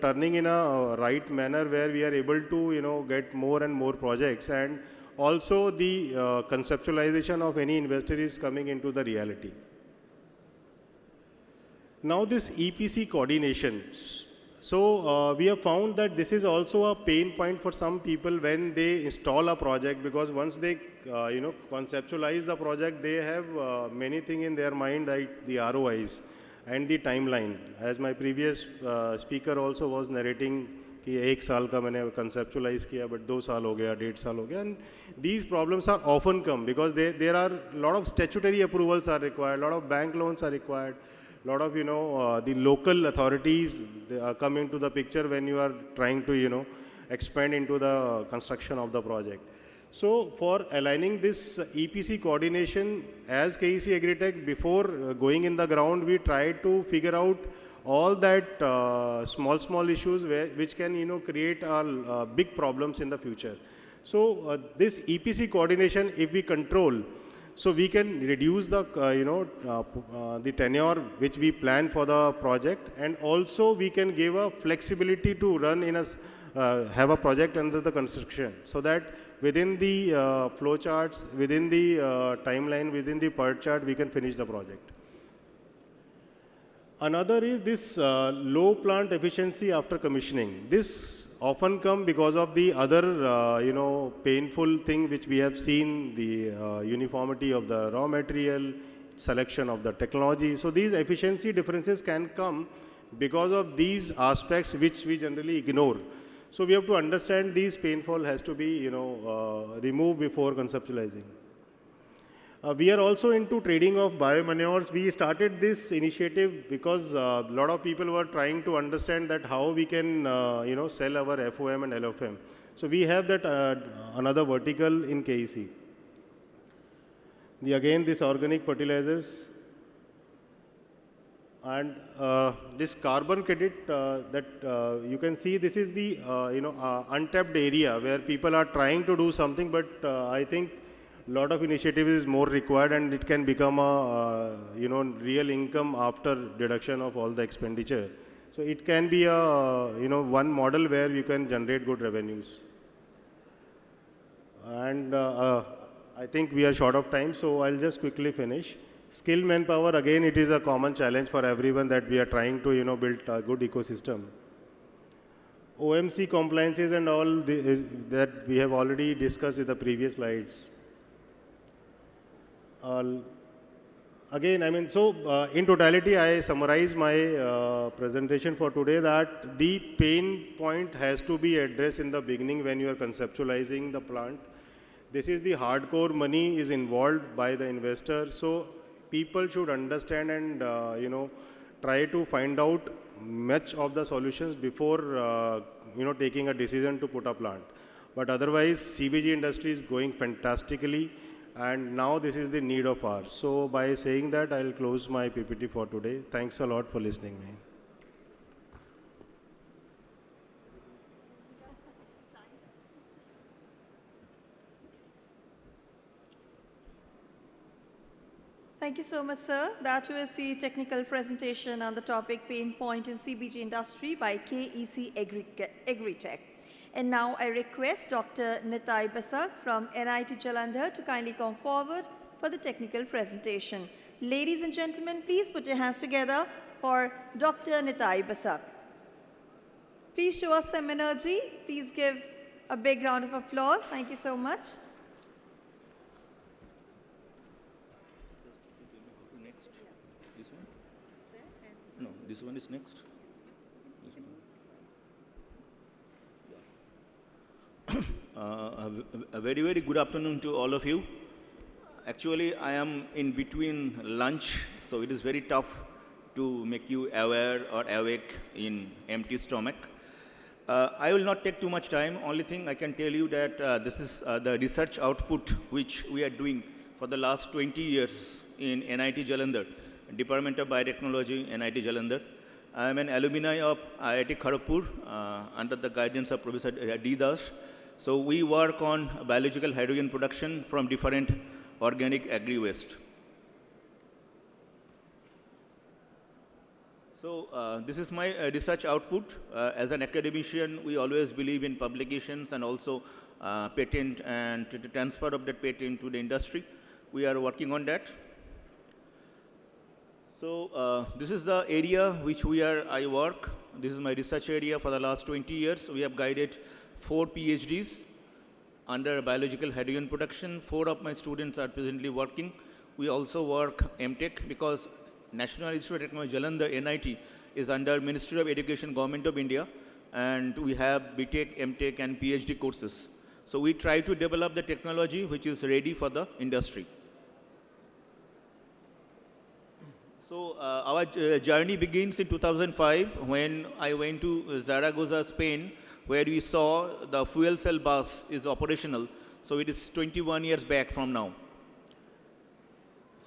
turning in a right manner where we are able to, get more and more projects, and also the conceptualization of any investor is coming into the reality. Now this EPC coordination. So we have found that this is also a pain point for some people when they install a project, because once they conceptualize the project, they have many things in their mind, like the ROIs and the timeline. As my previous speaker also was narrating, कि 1 साल का मैंने conceptualize किया, but 2 साल हो गया, 1.5 साल हो गया, and these problems are often come because there are a lot of statutory approvals are required, a lot of bank loans are required, lot of the local authorities come into the picture when you are trying to expand into the construction of the project. So for aligning this EPC coordination as KEC Agritech, before going in the ground, we try to figure out all that small issues which can create big problems in the future. So this EPC coordination, if we control, so we can reduce the the tenure which we plan for the project, and also we can give a flexibility to run in a have a project under the construction, so that within the flow charts, within the timeline, within the PERT chart, we can finish the project. Another is this low plant efficiency after commissioning. This often come because of the other painful thing which we have seen, the uniformity of the raw material, selection of the technology. So these efficiency differences can come because of these aspects which we generally ignore. So we have to understand these painful has to be removed before conceptualizing. We are also into trading of biomanures. We started this initiative because a lot of people were trying to understand that how we can sell our FOM and LFM. So we have that another vertical in KEC. Again, this organic fertilizers and this carbon credit that you can see, this is the untapped area where people are trying to do something, but I think lot of initiative is more required, and it can become a real income after deduction of all the expenditure. So it can be a one model where you can generate good revenues. And I think we are short of time, so I'll just quickly finish. Skilled manpower, again, it is a common challenge for everyone that we are trying to build a good ecosystem. OMC compliances and all that we have already discussed in the previous slides. Again, in totality, I summarize my presentation for today that the pain point has to be addressed in the beginning when you are conceptualizing the plant. This is the hardcore money is involved by the investor. So people should understand and try to find out much of the solutions before taking a decision to put a plant. But otherwise, CBG industry is going fantastically. And now this is the need of ours. So by saying that, I'll close my PPT for today. Thanks a lot for listening me. Thank you so much, sir. That was the technical presentation on the topic Pain Point in CBG Industry by KEC Agritech. And now I request Dr. Nitai Basak from NIT Jalandhar to kindly come forward for the technical presentation. Ladies and gentlemen, please put your hands together for Dr. Nitai Basak. Please show us some energy. Please give a big round of applause. Thank you so much. Next. This one? No, this one is next. A very, very good afternoon to all of you. Actually, I am in between lunch, so it is very tough to make you aware or awake in empty stomach. I will not take too much time. Only thing I can tell you that this is the research output which we are doing for the last 20 years in NIT Jalandhar, Department of Biotechnology, NIT Jalandhar. I am an alumni of IIT Kharagpur under the guidance of Professor D. Das. So we work on biological hydrogen production from different organic agri-waste. So this is my research output. As an academician, we always believe in publications and also patent and to transfer of that patent to the industry. We are working on that. So this is the area which I work. This is my research area for the last 20 years. We have guided 4 PhDs under biological hydrogen production. 4 of my students are presently working. We also work MTech because National Institute of Technology Jalandhar, NIT, is under Ministry of Education, Government of India, and we have BTech, MTech, and PhD courses. So we try to develop the technology which is ready for the industry. So our journey begins in 2005 when I went to Zaragoza, Spain, where we saw the fuel cell bus is operational. So it is 21 years back from now.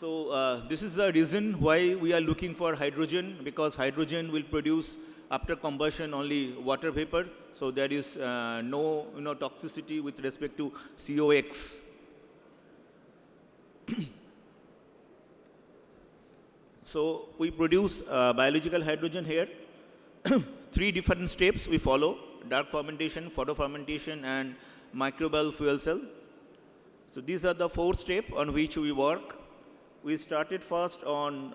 So this is the reason why we are looking for hydrogen, because hydrogen will produce after combustion only water vapor. So there is no toxicity with respect to COX. So we produce biological hydrogen here. 3 different steps we follow: dark fermentation, photofermentation, and microbial fuel cell. So these are the 4 steps on which we work. We started first on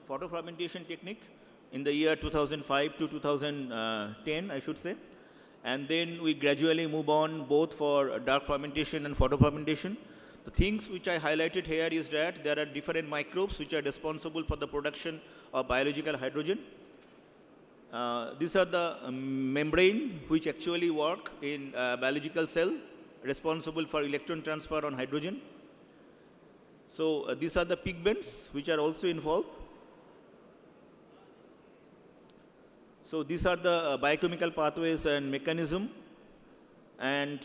photofermentation technique in the year 2005 to 2010, I should say. And then we gradually move on both for dark fermentation and photofermentation. The things which I highlighted here is that there are different microbes which are responsible for the production of biological hydrogen. These are the membrane which actually work in biological cell, responsible for electron transfer on hydrogen. So these are the pigments which are also involved. So these are the biochemical pathways and mechanism. And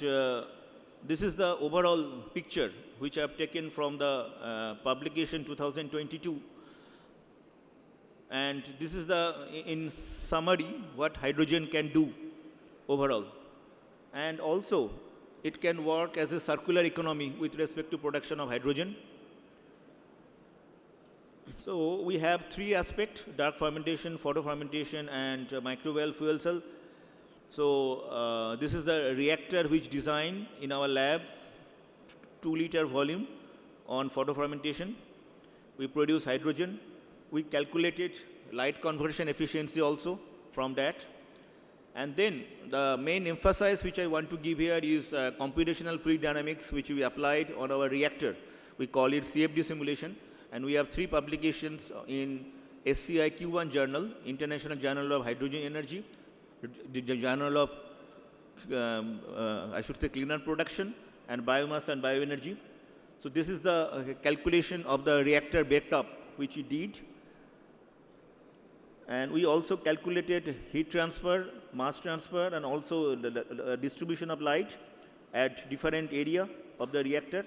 this is the overall picture which I have taken from the publication 2022. And this is in summary, what hydrogen can do overall. And also, it can work as a circular economy with respect to production of hydrogen. So we have 3 aspects: dark fermentation, photofermentation, and microbial fuel cell. So this is the reactor which designed in our lab, 2-liter volume on photofermentation. We produce hydrogen. We calculated light conversion efficiency also from that. And then the main emphasis which I want to give here is computational fluid dynamics, which we applied on our reactor. We call it CFD simulation. And we have 3 publications in SCI Q1 journal, International Journal of Hydrogen Energy, the Journal of, I should say, cleaner production, and biomass and bioenergy. So this is the calculation of the reactor backup which we did. And we also calculated heat transfer, mass transfer, and also the distribution of light at different area of the reactor.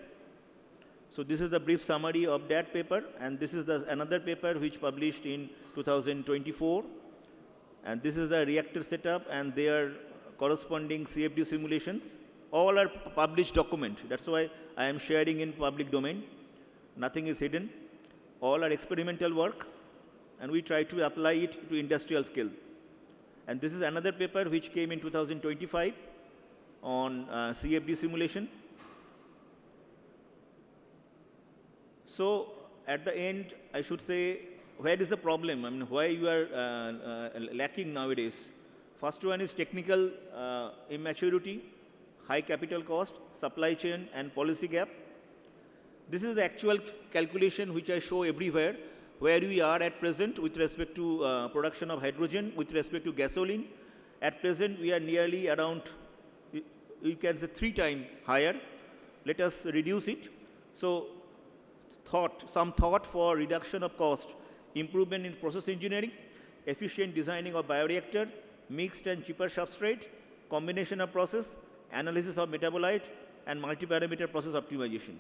So this is the brief summary of that paper, and this is another paper which published in 2024. And this is the reactor setup and their corresponding CFD simulations. All are published document. That's why I am sharing in public domain. Nothing is hidden. All are experimental work, and we try to apply it to industrial scale. And this is another paper which came in 2025 on CFD simulation. So at the end, I should say, where is the problem? I mean, why you are lacking nowadays? First one is technical immaturity, high capital cost, supply chain, and policy gap. This is the actual calculation which I show everywhere, where we are at present with respect to production of hydrogen, with respect to gasoline. At present, we are nearly around, you can say 3 times higher. Let us reduce it. So some thought for reduction of cost, improvement in process engineering, efficient designing of bioreactor, mixed and cheaper substrate, combination of process, analysis of metabolite, and multi-parameter process optimization.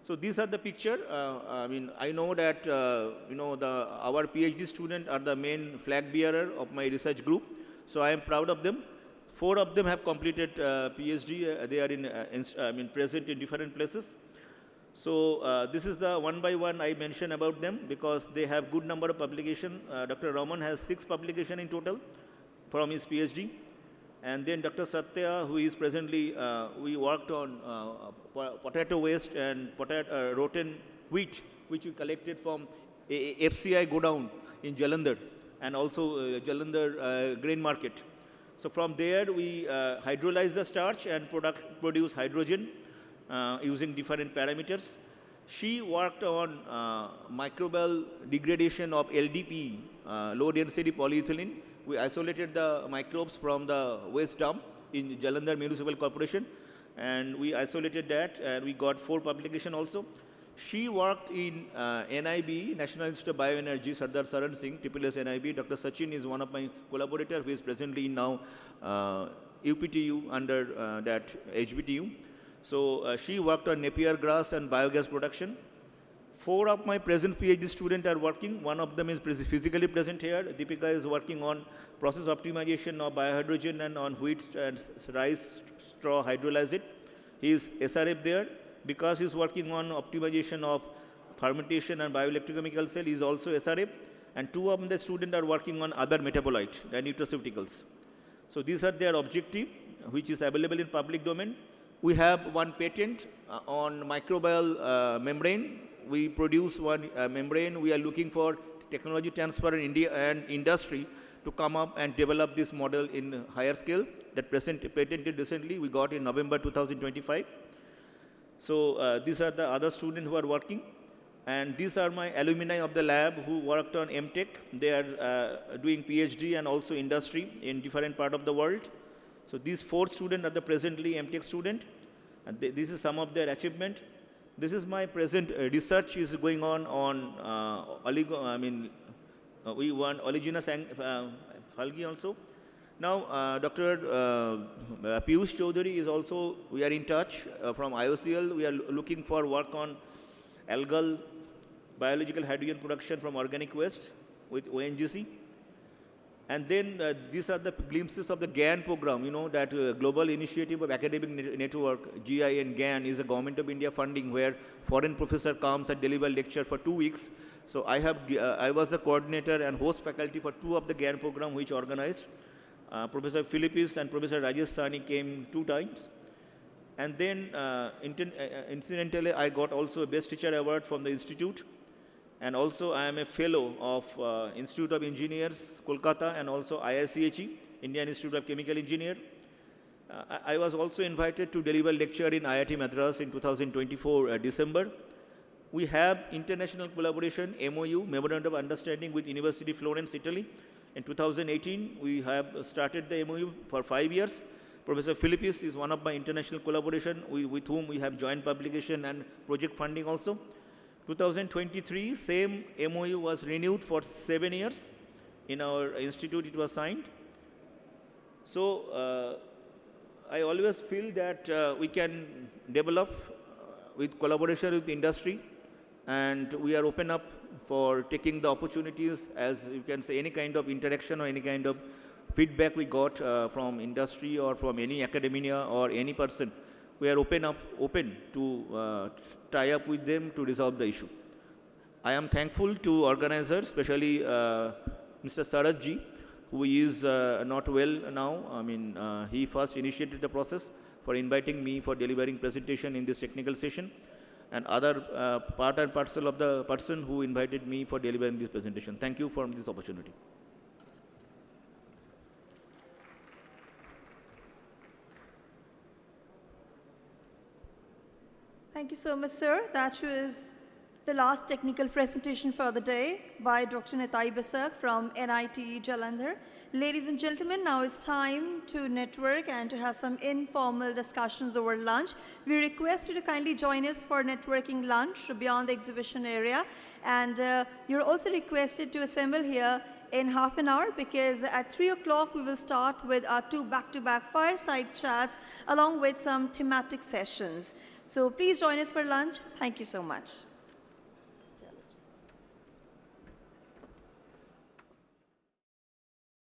So these are the picture. I know that our PhD students are the main flag bearer of my research group. So I am proud of them. 4 of them have completed PhD. They are present in different places. So this is the one by one I mention about them because they have good number of publication. Dr. Raman has 6 publication in total from his PhD. And then Dr. Satya, who is presently, we worked on potato waste and rotten wheat, which we collected from FCI godown in Jalandhar, and also Jalandhar grain market. So from there, we hydrolyze the starch and produce hydrogen using different parameters. She worked on microbial degradation of LDPE, low density polyethylene. We isolated the microbes from the waste dump in Jalandhar Municipal Corporation, and we isolated that, and we got 4 publications also. She worked in NIB, National Institute of Bioenergy, Sardar Saran Singh, SSS NIB. Dr. Sachin is one of my collaborators, who is presently now UPTU under that HBTU. So she worked on Napier grass and biogas production. 4 of my present PhD students are working. One of them is physically present here. Deepika is working on process optimization of biohydrogen and on wheat and rice straw hydrolysis. He is SRF there. Because he is working on optimization of fermentation and bioelectrochemical cell, he is also SRF. And 2 of the students are working on other metabolites and nutraceuticals. So these are their objective, which is available in public domain. We have 1 patent on microbial membrane. We produce 1 membrane. We are looking for technology transfer in India and industry to come up and develop this model in higher scale. That patented recently, we got in November 2025. So these are the other students who are working. And these are my alumni of the lab who worked on MTech. They are doing PhD and also industry in different part of the world. So these 4 students are the presently MTech student. And this is some of their achievement. This is my present research is going on we want oleaginous algae also. Now, Dr. Piyush Chaudhary is also, we are in touch from IOCL. We are looking for work on algal biological hydrogen production from organic waste with ONGC. And then these are the glimpses of the GAN program, that Global Initiative of Academic Network, GIN GAN, is a Government of India funding where foreign professor comes and deliver lecture for 2 weeks. So I was the coordinator and host faculty for 2 of the GAN program which organized. Professor Philippis and Professor Rajesh Sani came 2 times. And then incidentally, I got also a Best Teacher Award from the Institute. And also, I am a fellow of Institute of Engineers, Kolkata, and also IICHE, Indian Institute of Chemical Engineer. I was also invited to deliver lecture in IIT Madras in 2024 December. We have international collaboration, MOU, Memorandum of Understanding with University of Florence, Italy. In 2018, we have started the MOU for 5 years. Professor Philippis is one of my international collaboration with whom we have joint publication and project funding also. 2023, same MOU was renewed for 7 years. In our institute, it was signed. So I always feel that we can develop with collaboration with industry, and we are open up for taking the opportunities, as you can say, any kind of interaction or any kind of feedback we got from industry or from any academia or any person. We are open to tie up with them to resolve the issue. I am thankful to organizers, especially Mr. Saraj ji, who is not well now. He first initiated the process for inviting me for delivering presentation in this technical session, and other part and parcel of the person who invited me for delivering this presentation. Thank you for this opportunity. Thank you so much, sir. That was the last technical presentation for the day by Dr. Nitai Basak from NIT Jalandhar. Ladies and gentlemen, now it's time to network and to have some informal discussions over lunch. We request you to kindly join us for networking lunch beyond the exhibition area. And you're also requested to assemble here in half an hour, because at 3 o'clock we will start with our 2 back-to-back fireside chats along with some thematic sessions. So please join us for lunch. Thank you so much.